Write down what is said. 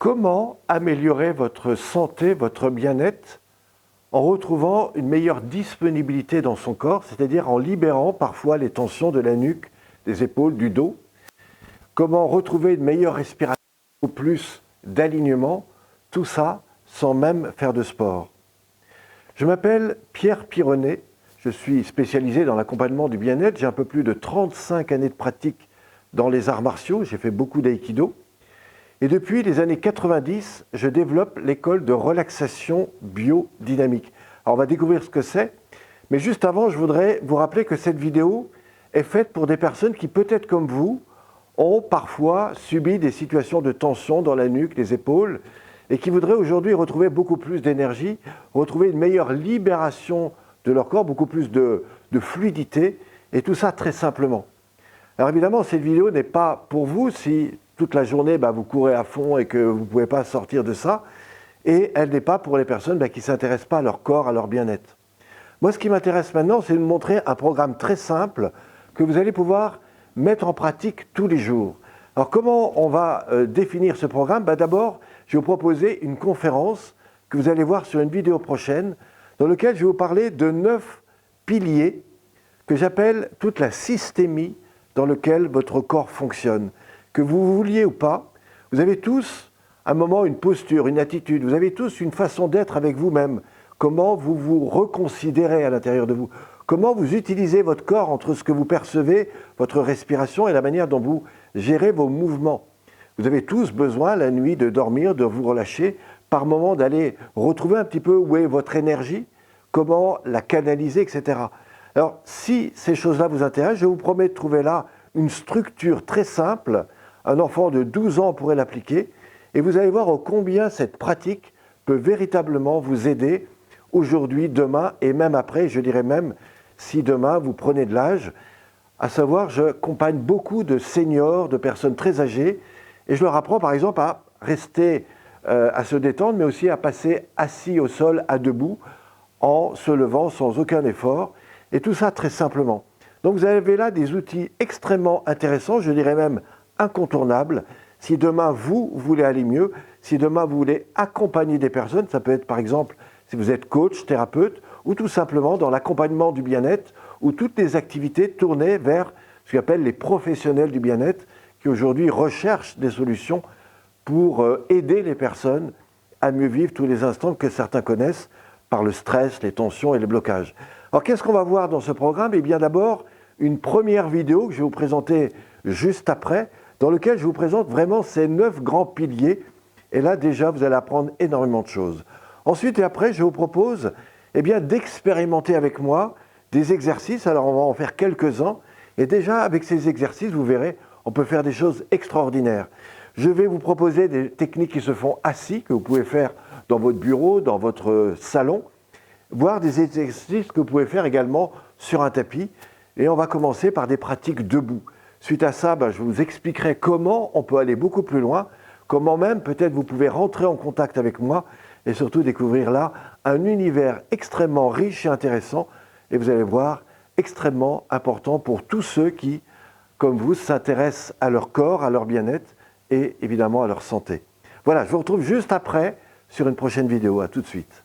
Comment améliorer votre santé, votre bien-être en retrouvant une meilleure disponibilité dans son corps, c'est-à-dire en libérant parfois les tensions de la nuque, des épaules, du dos? Comment retrouver une meilleure respiration ou plus d'alignement, tout ça sans même faire de sport? Je m'appelle Pierre Pironnet, je suis spécialisé dans l'accompagnement du bien-être, j'ai un peu plus de 35 années de pratique dans les arts martiaux, j'ai fait beaucoup d'aïkido. Et depuis les années 90, je développe l'école de relaxation biodynamique. Alors on va découvrir ce que c'est, mais juste avant, je voudrais vous rappeler que cette vidéo est faite pour des personnes qui, peut-être comme vous, ont parfois subi des situations de tension dans la nuque, les épaules, et qui voudraient aujourd'hui retrouver beaucoup plus d'énergie, retrouver une meilleure libération de leur corps, beaucoup plus de fluidité, et tout ça très simplement. Alors évidemment, cette vidéo n'est pas pour vous si toute la journée vous courez à fond et que vous ne pouvez pas sortir de ça, et elle n'est pas pour les personnes qui ne s'intéressent pas à leur corps, à leur bien-être. Moi, ce qui m'intéresse maintenant, c'est de vous montrer un programme très simple que vous allez pouvoir mettre en pratique tous les jours. Alors comment on va définir ce programme? D'abord, je vais vous proposer une conférence que vous allez voir sur une vidéo prochaine, dans laquelle je vais vous parler de 9 piliers que j'appelle toute la systémie dans laquelle votre corps fonctionne. Que vous vouliez ou pas, vous avez tous un moment, une posture, une attitude, vous avez tous une façon d'être avec vous-même. Comment vous vous reconsidérez à l'intérieur de vous? Comment vous utilisez votre corps entre ce que vous percevez, votre respiration et la manière dont vous gérez vos mouvements? Vous avez tous besoin la nuit de dormir, de vous relâcher, par moment d'aller retrouver un petit peu où est votre énergie, comment la canaliser, etc. Alors, si ces choses-là vous intéressent, je vous promets de trouver là une structure très simple. Un enfant de 12 ans pourrait l'appliquer et vous allez voir combien cette pratique peut véritablement vous aider aujourd'hui, demain et même après, je dirais même si demain vous prenez de l'âge. À savoir, je accompagne beaucoup de seniors, de personnes très âgées et je leur apprends par exemple à rester, à se détendre, mais aussi à passer assis au sol, à debout, en se levant sans aucun effort et tout ça très simplement. Donc vous avez là des outils extrêmement intéressants, je dirais même incontournable. Si demain vous voulez aller mieux, si demain vous voulez accompagner des personnes, ça peut être par exemple si vous êtes coach, thérapeute, ou tout simplement dans l'accompagnement du bien-être, ou toutes les activités tournées vers ce qu'on appelle les professionnels du bien-être, qui aujourd'hui recherchent des solutions pour aider les personnes à mieux vivre tous les instants que certains connaissent par le stress, les tensions et les blocages. Alors qu'est-ce qu'on va voir dans ce programme? Eh bien d'abord, une première vidéo que je vais vous présenter juste après, dans lequel je vous présente vraiment ces 9 grands piliers. Et là, déjà, vous allez apprendre énormément de choses. Ensuite et après, je vous propose d'expérimenter avec moi des exercices. Alors, on va en faire quelques-uns. Et déjà, avec ces exercices, vous verrez, on peut faire des choses extraordinaires. Je vais vous proposer des techniques qui se font assis, que vous pouvez faire dans votre bureau, dans votre salon, voire des exercices que vous pouvez faire également sur un tapis. Et on va commencer par des pratiques debout. Suite à ça, je vous expliquerai comment on peut aller beaucoup plus loin, comment même peut-être vous pouvez rentrer en contact avec moi et surtout découvrir là un univers extrêmement riche et intéressant et vous allez voir extrêmement important pour tous ceux qui, comme vous, s'intéressent à leur corps, à leur bien-être et évidemment à leur santé. Voilà, je vous retrouve juste après sur une prochaine vidéo. À tout de suite.